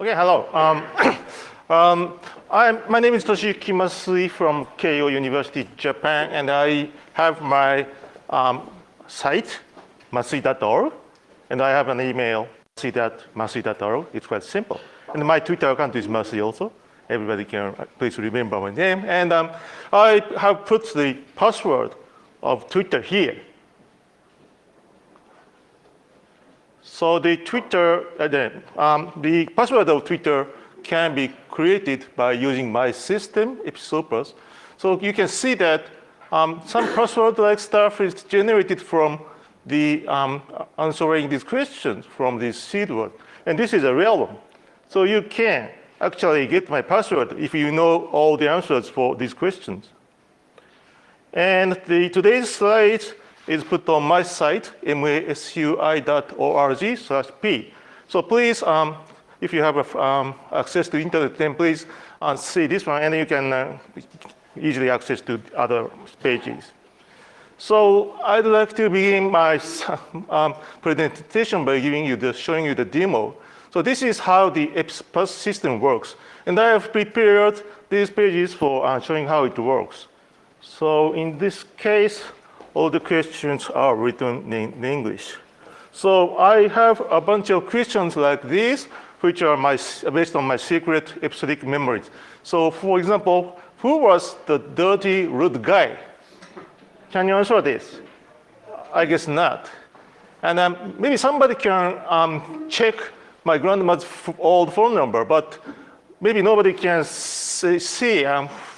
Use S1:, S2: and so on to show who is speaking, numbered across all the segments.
S1: Okay, hello. My name is Toshiyuki Masui from Keio University, Japan, and I have my site, masui.org, and I have an email, masui.org. It's quite simple. And my Twitter account is Masui also. Everybody can please remember my name. And I have put the password of Twitter here. So the password of Twitter can be created by using my system, EpisoPass. So you can see that some password-like stuff is generated from the answering these questions from this seed word. And this is a real one. So you can actually get my password if you know all the answers for these questions. And today's slide is put on my site, masui.org/p. So please, if you have access to internet, then please see this one, and you can easily access to other pages. So I'd like to begin my presentation by showing you the demo. So this is how the EpisoPass system works. And I have prepared these pages for showing how it works. So in this case, all the questions are written in English. So I have a bunch of questions like this, which are based on my secret episodic memories. So for example, who was the dirty, rude guy? Can you answer this? I guess not. And maybe somebody can check my grandma's old phone number, but maybe nobody can see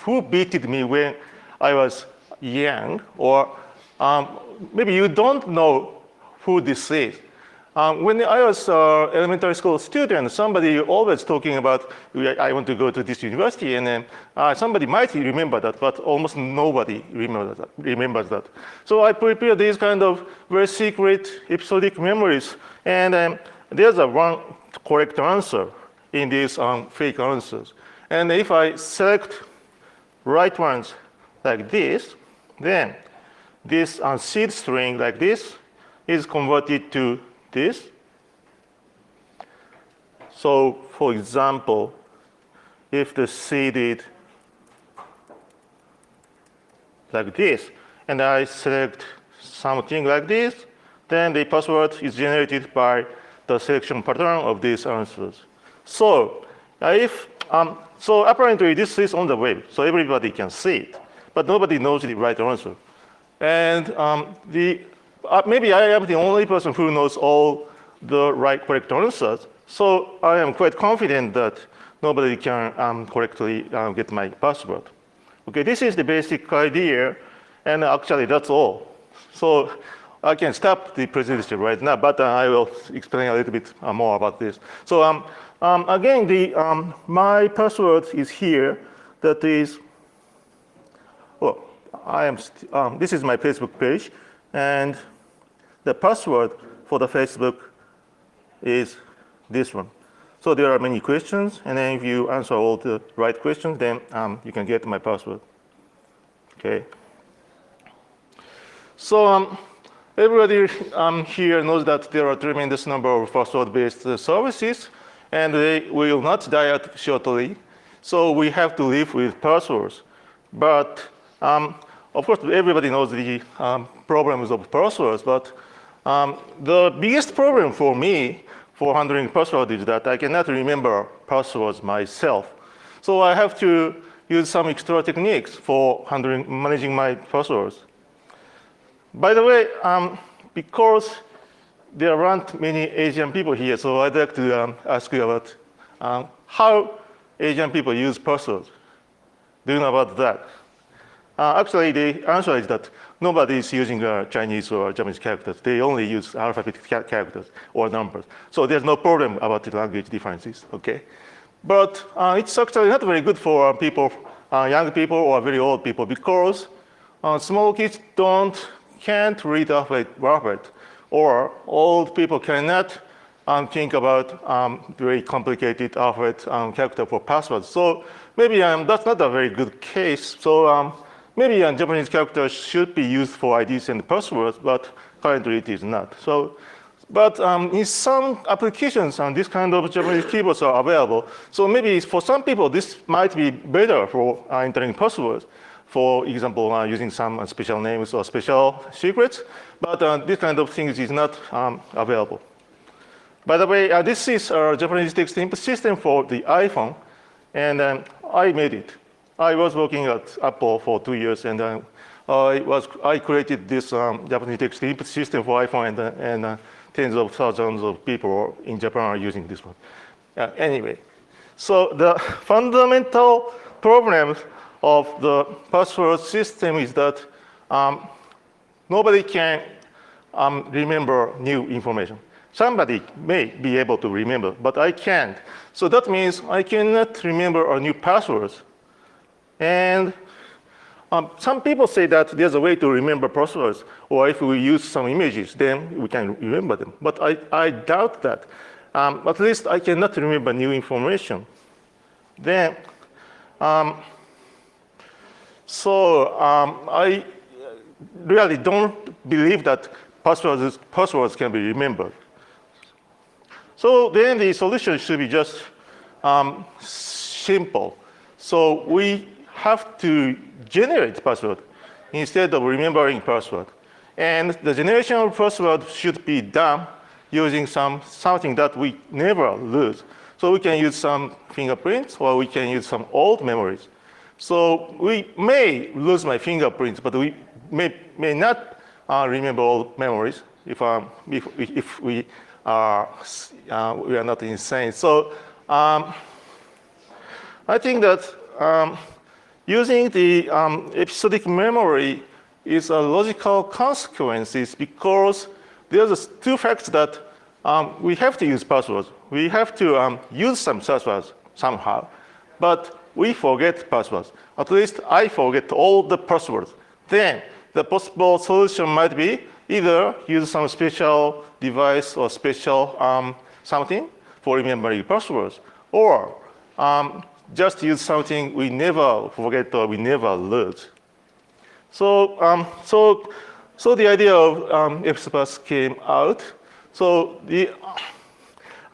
S1: who beated me when I was young, or maybe you don't know who this is. When I was an elementary school student, somebody always talking about, I want to go to this university, and then somebody might remember that, but almost nobody remembers that. So I prepared these kind of very secret episodic memories, and there's one correct answer in these fake answers. And if I select right ones like this, then this seed string like this is converted to this. So for example, if the seed is like this, and I select something like this, then the password is generated by the selection pattern of these answers. So so apparently this is on the web, so everybody can see it, but nobody knows the right answer. And maybe I am the only person who knows all the correct answers. So I am quite confident that nobody can correctly get my password. Okay, this is the basic idea, and actually that's all. So I can stop the presentation right now, but I will explain a little bit more about this. So again, my password is here. That is, well, this is my Facebook page, and the password for the Facebook is this one. So there are many questions, and then if you answer all the right questions, then you can get my password. Okay. So everybody here knows that there are a tremendous number of password-based services, and they will not die out shortly. So we have to live with passwords. But of course, everybody knows the problems of passwords, but the biggest problem for me for handling passwords is that I cannot remember passwords myself. So I have to use some extra techniques for managing my passwords. By the way, because there aren't many Asian people here, so I'd like to ask you about how Asian people use passwords. Do you know about that? Actually, the answer is that nobody is using Chinese or Japanese characters. They only use alphabetic characters or numbers. So there's no problem about the language differences, okay? But it's actually not very good for people, young people or very old people, because small kids can't read alphabet, or old people cannot think about very complicated alphabet character for passwords. So maybe that's not a very good case. So maybe Japanese characters should be used for IDs and passwords, but currently it is not. So But in some applications, this kind of Japanese keyboards are available. So maybe for some people, this might be better for entering passwords. For example, using some special names or special secrets. But this kind of things is not available. By the way, this is a Japanese text input system for the iPhone. And I made it. I was working at Apple for 2 years, and I created this Japanese text input system for iPhone, and tens of thousands of people in Japan are using this one. Anyway, so the fundamental problem of the password system is that nobody can remember new information. Somebody may be able to remember, but I can't. So that means I cannot remember a new passwords. And some people say that there's a way to remember passwords, or if we use some images, then we can remember them. But I doubt that. At least I cannot remember new information. Then, I really don't believe that passwords can be remembered. So then the solution should be just simple. So we have to generate password instead of remembering password. And the generation of password should be done using something that we never lose. So we can use some fingerprints, or we can use some old memories. So we may lose my fingerprints, but we may not remember old memories if we are not insane. So I think that using the episodic memory is a logical consequence because there's two facts that we have to use passwords. We have to use some passwords somehow, but we forget passwords. At least I forget all the passwords. Then the possible solution might be either use some special device or special something for remembering passwords, or just use something we never forget or we never lose. So the idea of EpisoPass came out. So the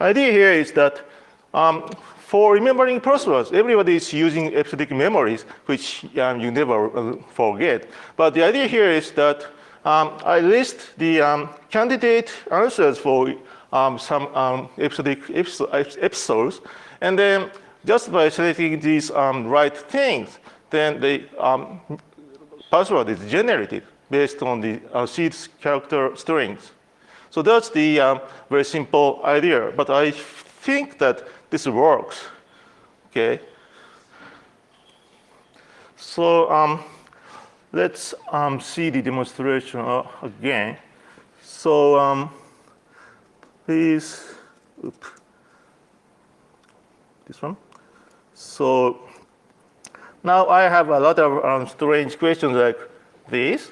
S1: idea here is that for remembering passwords, everybody is using episodic memories, which you never forget. But the idea here is that I list the candidate answers for some episodic episodes, and then just by selecting these right things, then the password is generated based on the seed character strings. So that's the very simple idea, but I think that this works, okay? So let's see the demonstration again. So please, this one. So now I have a lot of strange questions like this.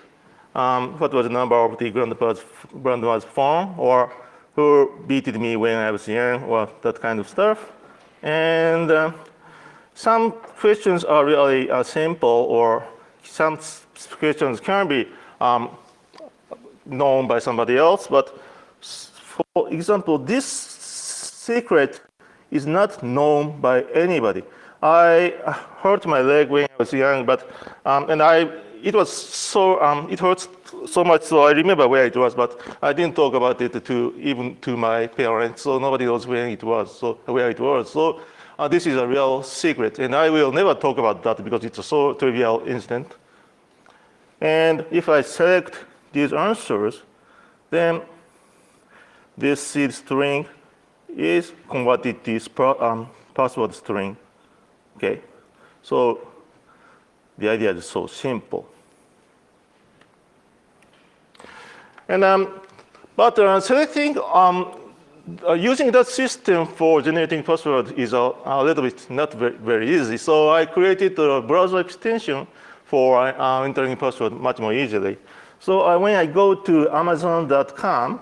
S1: What was the number of the grandma's phone, or who beat me when I was young, or that kind of stuff. And some questions are really simple, or some questions can be known by somebody else. But for example, this secret is not known by anybody. I hurt my leg when I was young, but it was so it hurts so much, so I remember where it was, but I didn't talk about it even to my parents, so nobody knows where it was. So this is a real secret, and I will never talk about that because it's a so trivial incident. And if I select these answers, then this seed string is converted to this password string. Okay, so the idea is so simple. And selecting using that system for generating password is a little bit not very easy. So I created a browser extension for entering password much more easily. So when I go to Amazon.com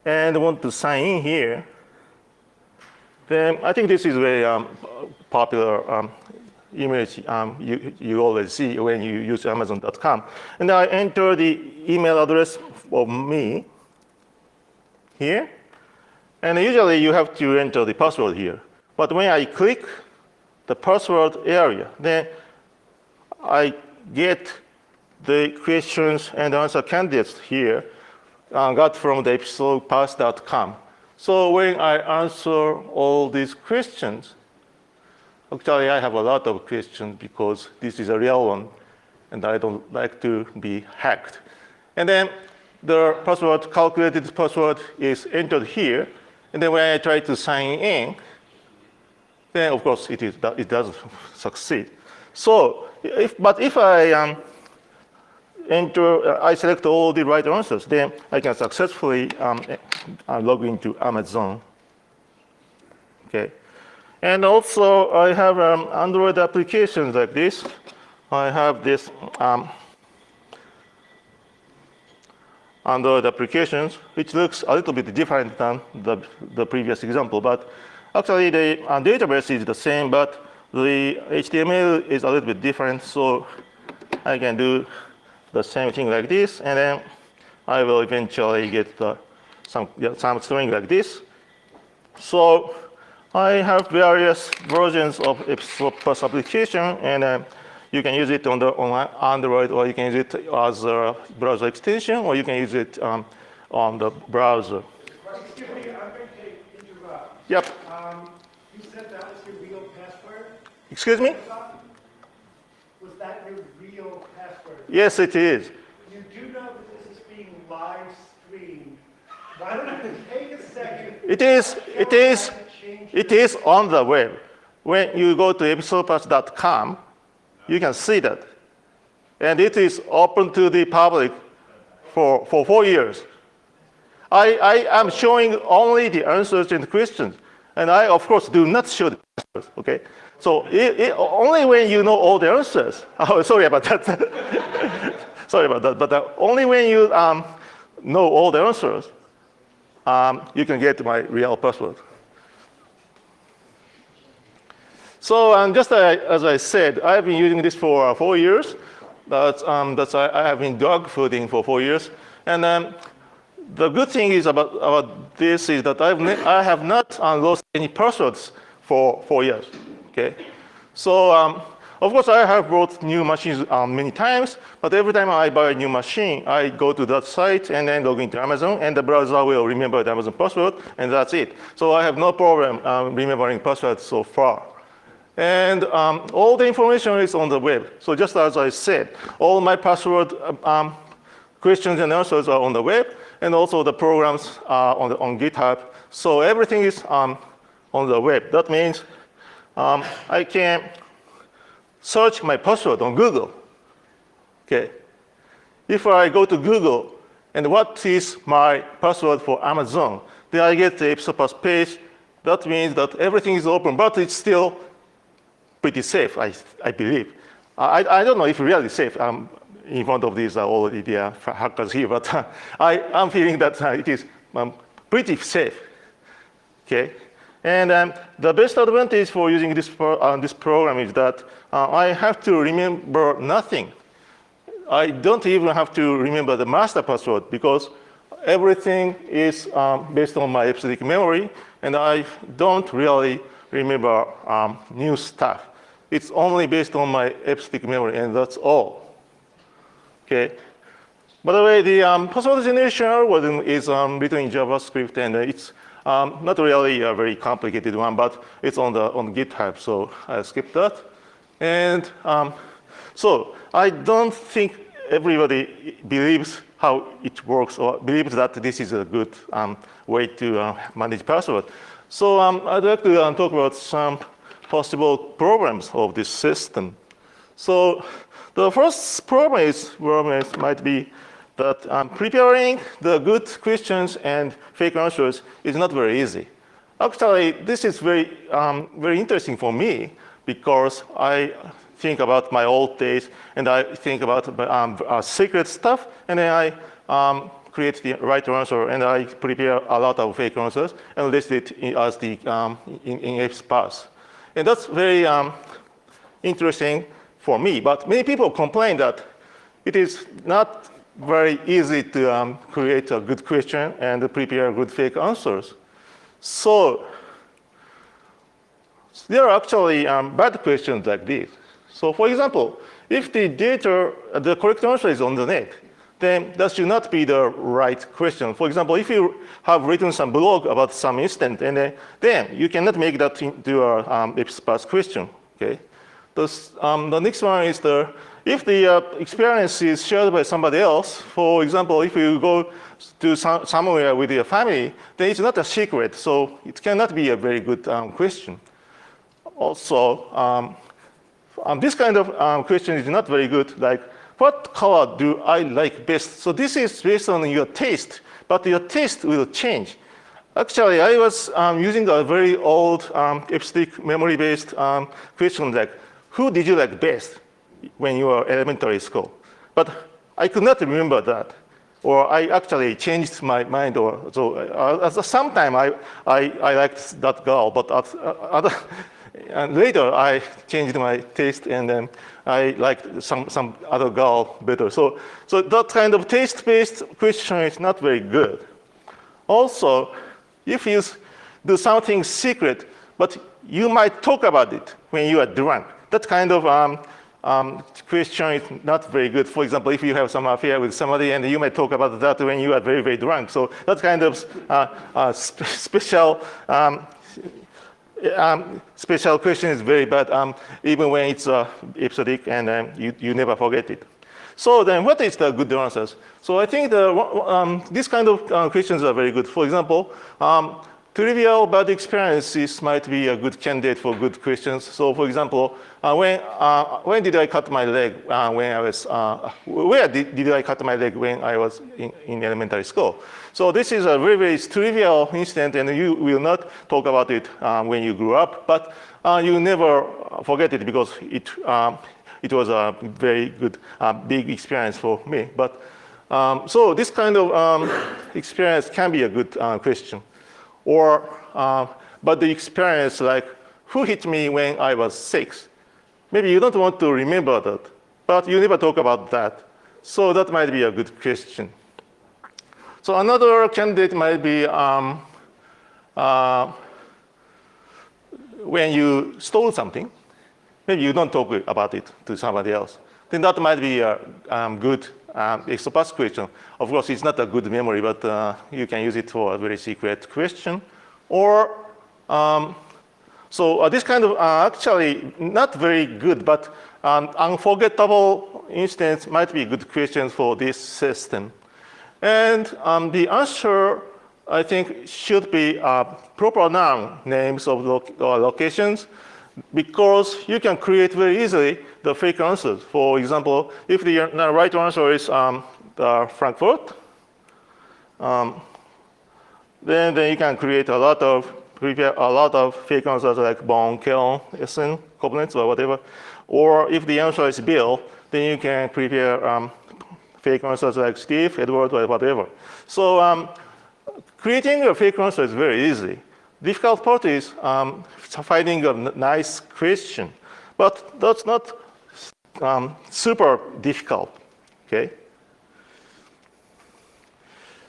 S1: and want to sign in here, then I think this is very popular image you always see when you use Amazon.com. And I enter the email address of me. here. And usually you have to enter the password here. But when I click the password area, then I get the questions and answer candidates here got from the EpisoPass.com. So when I answer all these questions, actually I have a lot of questions because this is a real one and I don't like to be hacked. And then the password, calculated password is entered here. And then when I try to sign in, then of course it doesn't succeed. So, if I I select all the right answers, then I can successfully log into Amazon. Okay, and also I have Android applications like this. I have this Android applications, which looks a little bit different than the previous example, but actually the database is the same, but the HTML is a little bit different, so I can do the same thing like this, and then I will eventually get some string like this. So I have various versions of EpisoPass application, and you can use it on Android, or you can use it as a browser extension, or you can use it on the browser.
S2: Excuse me, I'm going to interrupt.
S1: Yep.
S2: You said that was your real password?
S1: Excuse me?
S2: Was that your real password?
S1: Yes, it is.
S2: You do know that this is being live streamed. Why don't you take a second?
S1: It is on the web. When you go to EpisoPass.com, you can see that. And it is open to the public for 4 years. I am showing only the answers and questions. And I, of course, do not show the answers, okay? So only when you know all the answers. Oh, sorry about that. Sorry about that. But only when you know all the answers, you can get my real password. So just as I said, I've been using this for 4 years. I have been dog fooding for 4 years. And the good thing is about this is that I have not lost any passwords for 4 years. Okay, so of course I have bought new machines many times, but every time I buy a new machine, I go to that site and then log into Amazon, and the browser will remember the Amazon password, and that's it. So I have no problem remembering passwords so far. And all the information is on the web. So just as I said, all my password questions and answers are on the web, and also the programs are on GitHub. So everything is on the web. That means I can search my password on Google. Okay. If I go to Google and what is my password for Amazon, then I get the EpisoPass page. That means that everything is open, but it's still pretty safe, I believe. I don't know if really safe. In front of these are already the hackers here, but I'm feeling that it is pretty safe. Okay. And the best advantage for using this program is that I have to remember nothing. I don't even have to remember the master password because everything is based on my Episodic memory, and I don't really remember new stuff. It's only based on my Episodic memory, and that's all. Okay. By the way, the password generation algorithm is written in JavaScript, and it's not really a very complicated one, but it's on GitHub, so I skipped that. And so I don't think everybody believes how it works or believes that this is a good way to manage password. So I'd like to talk about some possible problems of this system. So the first problem might be that preparing the good questions and fake answers is not very easy. Actually, this is very interesting for me because I think about my old days and I think about secret stuff, and then I create the right answer and I prepare a lot of fake answers and list it as in EpisoPass. And that's very interesting for me, but many people complain that it is not very easy to create a good question and prepare good fake answers. So there are actually bad questions like this. So for example, if the data, the correct answer is on the net, then that should not be the right question. For example, if you have written some blog about some incident, and then you cannot make that into a EpisoPass question. Okay. The next one is if the experience is shared by somebody else. For example, if you go to somewhere with your family, then it's not a secret, so it cannot be a very good question. Also, this kind of question is not very good, like, what color do I like best? So this is based on your taste, but your taste will change. Actually, I was using a very old Episodic memory-based question like, who did you like best when you were elementary school? But I could not remember that. Or I actually changed my mind. Or so at some time I liked that girl, but and later I changed my taste, and then I liked some other girl better. So that kind of taste-based question is not very good. Also, if you do something secret, but you might talk about it when you are drunk, that kind of question is not very good. For example, if you have some affair with somebody and you might talk about that when you are very, very drunk. So that kind of special question is very bad, even when it's episodic and you never forget it. So then what is the good answers? So I think this kind of questions are very good. For example, trivial bad experiences might be a good candidate for good questions. So for example, when did I cut my leg when I was, where did I cut my leg when I was in elementary school? So this is a very, very trivial incident, and you will not talk about it when you grew up, but you never forget it because it was a very good, big experience for me. But so this kind of experience can be a good question. Or, but the experience like, who hit me when I was 6? Maybe you don't want to remember that, but you never talk about that. So that might be a good question. So another candidate might be when you stole something, maybe you don't talk about it to somebody else. Then that might be a good EpisoPass question. Of course, it's not a good memory, but you can use it for a very secret question. Or, so this kind of actually not very good, but unforgettable instance might be good questions for this system. And the answer, I think, should be proper noun names of locations, because you can create very easily the fake answers. For example, if the right answer is Frankfurt, then you can create prepare a lot of fake answers like Bonn, Köln, Essen, Koblenz, or whatever. Or if the answer is Bill, then you can prepare fake answers like Steve, Edward, or whatever. So creating a fake answer is very easy. Difficult part is finding a nice question, but that's not super difficult, okay?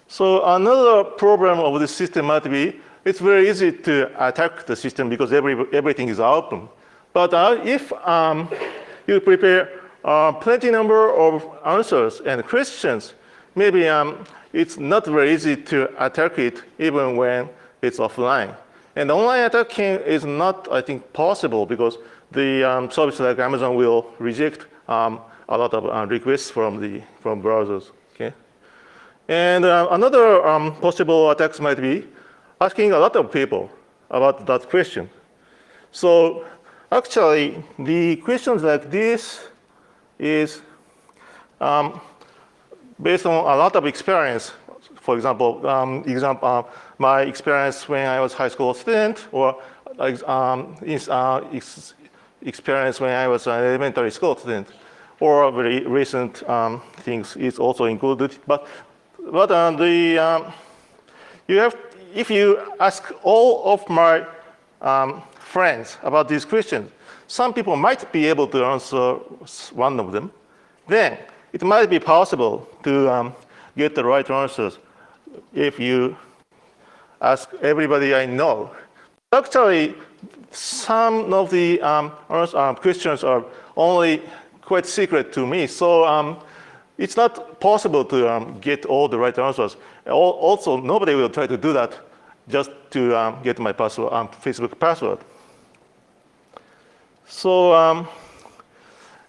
S1: So another problem of the system might be, it's very easy to attack the system because everything is open. But if you prepare plenty number of answers and questions, maybe it's not very easy to attack it even when it's offline. And online attacking is not, I think, possible because the service like Amazon will reject a lot of requests from browsers. Okay. And another possible attacks might be asking a lot of people about that question. So actually, the questions like this is based on a lot of experience. For example, my experience when I was a high school student, or experience when I was an elementary school student, or very recent things is also included. But if you ask all of my friends about these questions, some people might be able to answer one of them. Then it might be possible to get the right answers if you ask everybody I know. Actually, some of the questions are only quite secret to me, so it's not possible to get all the right answers. Also, nobody will try to do that just to get my password, Facebook password. So,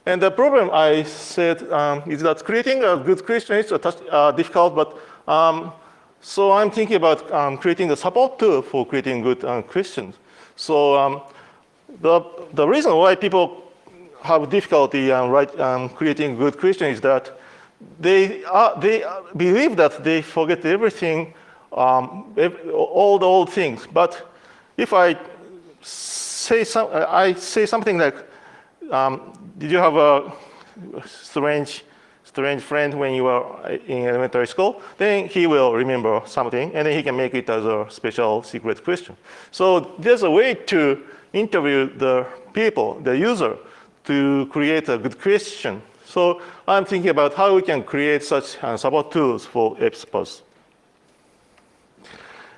S1: and the problem I said is that creating a good question is difficult, but so I'm thinking about creating a support tool for creating good questions. So the reason why people have difficulty creating good questions is that they believe that they forget everything, all the old things. But if I say something like, "Did you have a strange friend when you were in elementary school?" Then he will remember something, and then he can make it as a special secret question. So there's a way to interview the people, the user, to create a good question. So I'm thinking about how we can create such support tools for EpisoPass.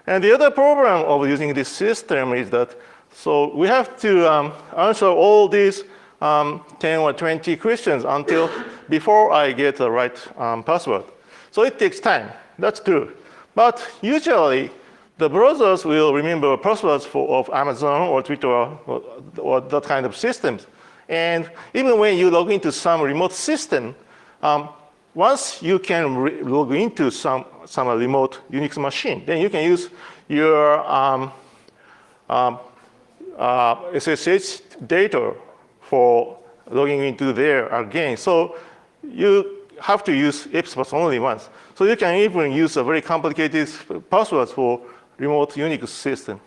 S1: And the other problem of using this system is that, so we have to answer all these 10 or 20 questions before I get the right password. So it takes time, that's true. But usually, the browsers will remember passwords of Amazon or Twitter or that kind of systems. And even when you log into some remote system, once you can log into some remote Unix machine, then you can use your SSH data for logging into there again. So you have to use EpisoPass only once. So you can even use a very complicated passwords for remote Unix system.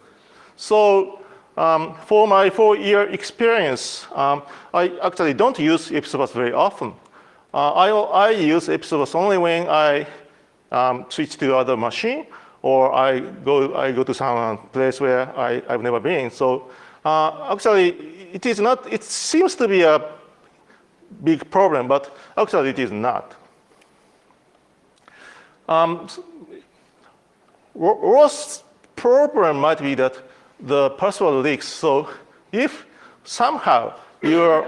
S1: So for my 4-year experience, I actually don't use EpisoPass very often. I use EpisoPass only when I switch to other machine, or I go to some place where I've never been. So actually, it seems to be a big problem, but actually it is not. Worst problem might be that the password leaks. So if somehow your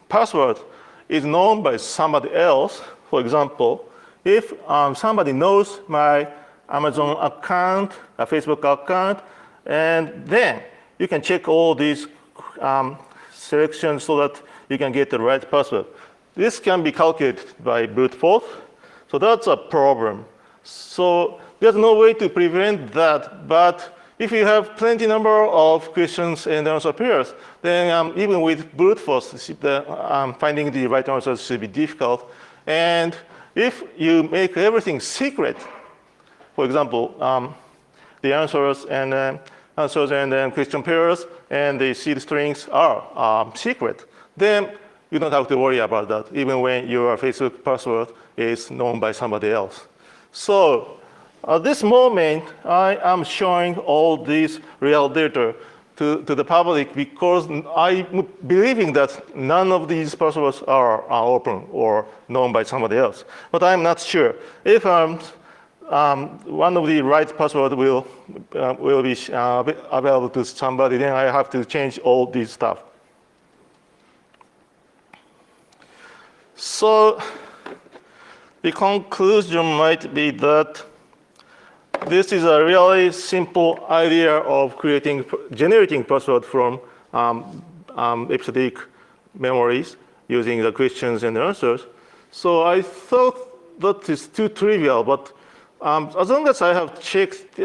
S1: password is known by somebody else, for example, if somebody knows my Amazon account, a Facebook account, and then you can check all these selections so that you can get the right password. This can be calculated by brute force, so that's a problem. So there's no way to prevent that, but if you have plenty number of questions and answer pairs, then even with brute force, finding the right answers should be difficult. And if you make everything secret, for example, the answers and question pairs and the seed strings are secret, then you don't have to worry about that, even when your Facebook password is known by somebody else. So at this moment, I am showing all these real data to the public because I'm believing that none of these passwords are open or known by somebody else. But I'm not sure. If one of the right password will be available to somebody, then I have to change all this stuff. So the conclusion might be that this is a really simple idea of generating password from episodic memories using the questions and answers. So I thought that is too trivial, but as long as I have checked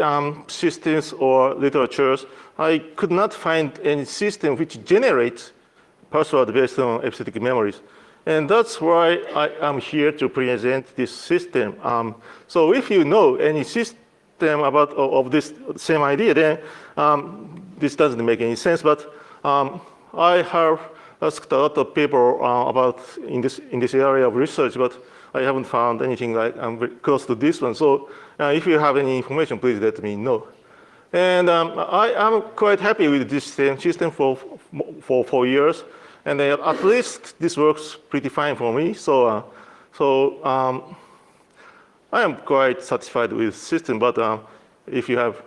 S1: systems or literatures, I could not find any system which generates password based on episodic memories. And that's why I am here to present this system. So if you know any system of this same idea, then this doesn't make any sense. But I have asked a lot of people about in this area of research, but I haven't found anything like very close to this one. So if you have any information, please let me know. And I am quite happy with this system for 4 years. And at least this works pretty fine for me. So So I am quite satisfied with the system, but if you have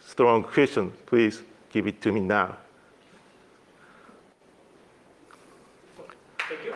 S1: strong questions, please give it to me now.
S2: Thank you.